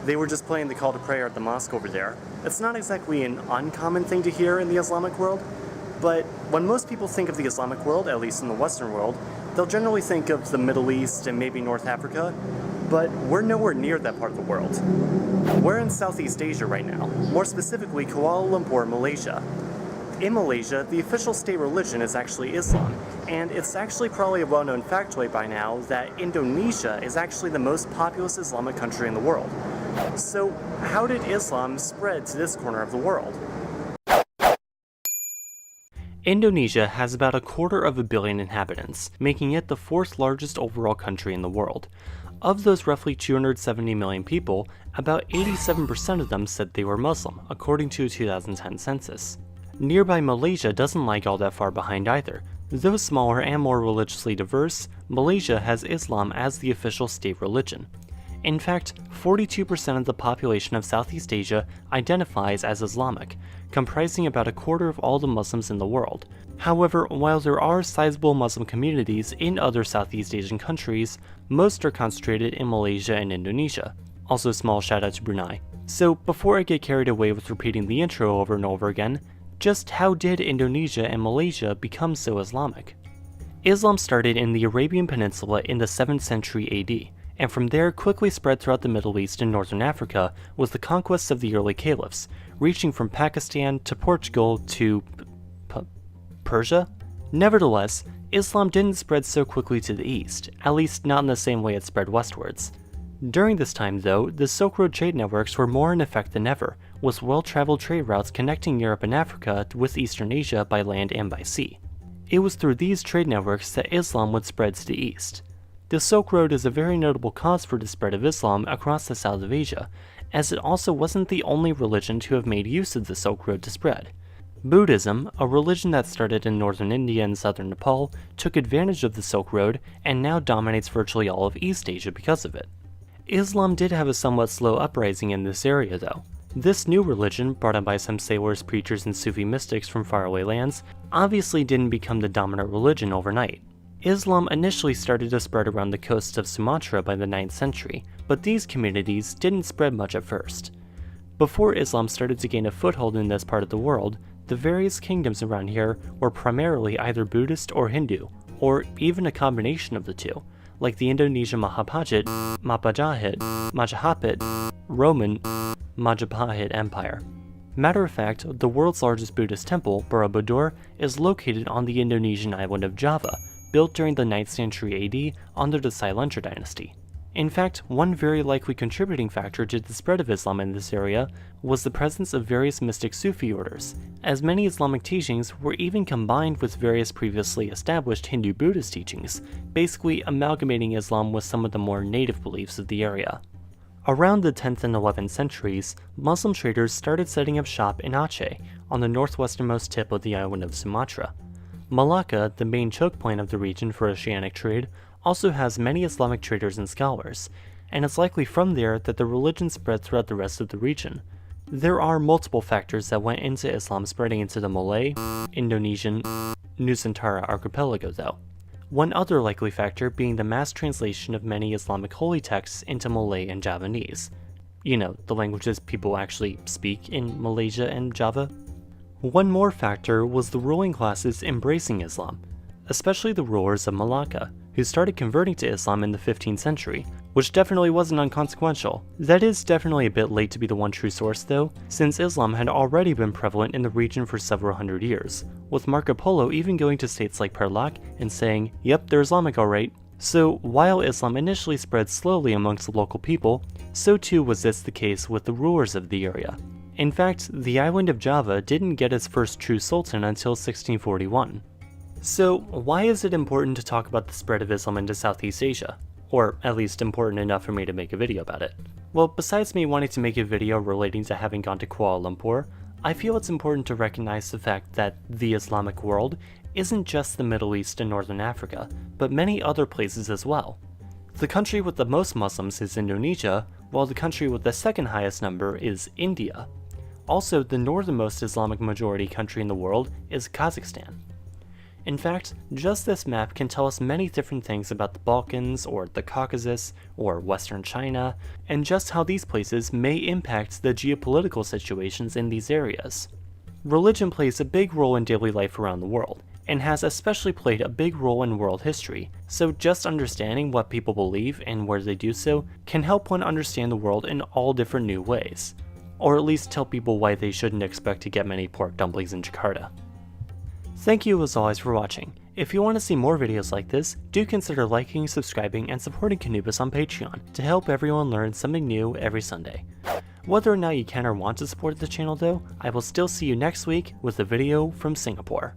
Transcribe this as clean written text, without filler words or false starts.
They were just playing the call to prayer at the mosque over there. It's not exactly an uncommon thing to hear in the Islamic world, but when most people think of the Islamic world, at least in the Western world, they'll generally think of the Middle East and maybe North Africa, but we're nowhere near that part of the world. We're in Southeast Asia right now, more specifically Kuala Lumpur, Malaysia. In Malaysia, the official state religion is actually Islam, and it's actually probably a well-known factoid by now that Indonesia is actually the most populous Islamic country in the world. So, how did Islam spread to this corner of the world? Indonesia has about 250 million inhabitants, making it the 4th largest overall country in the world. Of those roughly 270 million people, about 87% of them said they were Muslim, according to a 2010 census. Nearby Malaysia doesn't lag all that far behind either. Though smaller and more religiously diverse, Malaysia has Islam as the official state religion. In fact, 42% of the population of Southeast Asia identifies as Islamic, comprising about 1/4 of all the Muslims in the world. However, while there are sizable Muslim communities in other Southeast Asian countries, most are concentrated in Malaysia and Indonesia. Also, small shout out to Brunei. So before I get carried away with repeating the intro over and over again, just how did Indonesia and Malaysia become so Islamic? Islam started in the Arabian Peninsula in the 7th century AD, and from there quickly spread throughout the Middle East and Northern Africa with the conquests of the early caliphs, reaching from Pakistan to Portugal to Persia? Nevertheless, Islam didn't spread so quickly to the east, at least not in the same way it spread westwards. During this time though, the Silk Road trade networks were more in effect than ever, with well-traveled trade routes connecting Europe and Africa with Eastern Asia by land and by sea. It was through these trade networks that Islam would spread to the east. The Silk Road is a very notable cause for the spread of Islam across the south of Asia, as it also wasn't the only religion to have made use of the Silk Road to spread. Buddhism, a religion that started in northern India and southern Nepal, took advantage of the Silk Road and now dominates virtually all of East Asia because of it. Islam did have a somewhat slow uprising in this area though. This new religion, brought in by some sailors, preachers, and Sufi mystics from faraway lands, obviously didn't become the dominant religion overnight. Islam initially started to spread around the coasts of Sumatra by the 9th century, but these communities didn't spread much at first. Before Islam started to gain a foothold in this part of the world, the various kingdoms around here were primarily either Buddhist or Hindu, or even a combination of the two, like the Indonesian Majapahit, Roman Majapahit Empire. Matter of fact, the world's largest Buddhist temple, Borobudur, is located on the Indonesian island of Java, built during the 9th century AD under the Syaluntara dynasty. In fact, one very likely contributing factor to the spread of Islam in this area was the presence of various mystic Sufi orders, as many Islamic teachings were even combined with various previously established Hindu-Buddhist teachings, basically amalgamating Islam with some of the more native beliefs of the area. Around the 10th and 11th centuries, Muslim traders started setting up shop in Aceh, on the northwesternmost tip of the island of Sumatra. Malacca, the main choke point of the region for oceanic trade, also has many Islamic traders and scholars, and it's likely from there that the religion spread throughout the rest of the region. There are multiple factors that went into Islam spreading into the Malay, Indonesian, Nusantara archipelago though. One other likely factor being the mass translation of many Islamic holy texts into Malay and Javanese. You know, the languages people actually speak in Malaysia and Java. One more factor was the ruling classes embracing Islam, especially the rulers of Malacca, who started converting to Islam in the 15th century, which definitely wasn't unconsequential. That is definitely a bit late to be the one true source though, since Islam had already been prevalent in the region for several hundred years, with Marco Polo even going to states like Perlac and saying, "Yep, they're Islamic alright." So while Islam initially spread slowly amongst the local people, so too was this the case with the rulers of the area. In fact, the island of Java didn't get its first true sultan until 1641. So why is it important to talk about the spread of Islam into Southeast Asia? Or at least important enough for me to make a video about it? Well, besides me wanting to make a video relating to having gone to Kuala Lumpur, I feel it's important to recognize the fact that the Islamic world isn't just the Middle East and Northern Africa, but many other places as well. The country with the most Muslims is Indonesia, while the country with the second highest number is India. Also, the northernmost Islamic majority country in the world is Kazakhstan. In fact, just this map can tell us many different things about the Balkans, or the Caucasus, or Western China, and just how these places may impact the geopolitical situations in these areas. Religion plays a big role in daily life around the world, and has especially played a big role in world history, so just understanding what people believe and where they do so can help one understand the world in all different new ways, or at least tell people why they shouldn't expect to get many pork dumplings in Jakarta. Thank you as always for watching. If you want to see more videos like this, do consider liking, subscribing, and supporting KhAnubis on Patreon to help everyone learn something new every Sunday. Whether or not you can or want to support the channel though, I will still see you next week with a video from Singapore.